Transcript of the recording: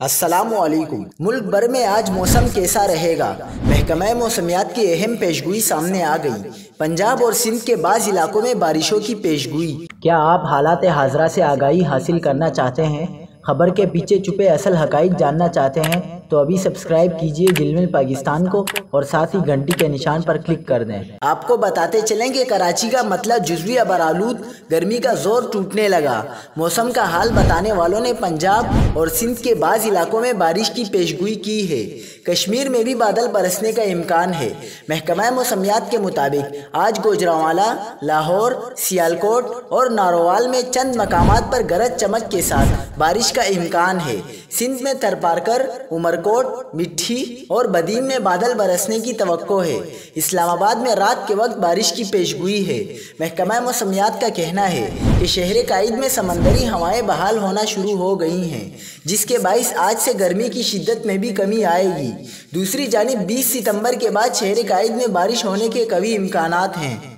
अस्सलामुअलैकुम। मुल्क भर में आज मौसम कैसा रहेगा? महकमा मौसमियात की अहम पेशगोई सामने आ गई। पंजाब और सिंध के बाज़ इलाकों में बारिशों की पेशगोई। क्या आप हालात हाज़रा से आगाही हासिल करना चाहते हैं? खबर के पीछे छुपे असल हक़ाइक़ जानना चाहते हैं तो अभी सब्सक्राइब कीजिए जिलमिल पाकिस्तान को और साथ ही घंटी के निशान पर क्लिक कर दें। आपको बताते चलें कि कराची का मतलब जुज़वी अबरालूद गर्मी का जोर टूटने लगा। मौसम का हाल बताने वालों ने पंजाब और सिंध के बाज़ इलाकों में बारिश की पेशगोई की है। कश्मीर में भी बादल बरसने का इम्कान है। महकमा मौसमियात के मुताबिक आज गुजरांवाला, लाहौर, सियालकोट और नारोवाल में चंद मकामात पर गरज चमक के साथ बारिश का इम्कान है। सिंध में थरपारकर, उमरकोट, मिट्टी और बदीन में बादल बरसने की तवक्को है। इस्लामाबाद में रात के वक्त बारिश की पेशगोई है। महकमा मौसमियात का कहना है कि शहर काइद में समंदरी हवाएं बहाल होना शुरू हो गई हैं, जिसके बाइस आज से गर्मी की शिद्दत में भी कमी आएगी। दूसरी जानिब 20 सितंबर के बाद शहर काइद में बारिश होने के कवी इम्कानात हैं।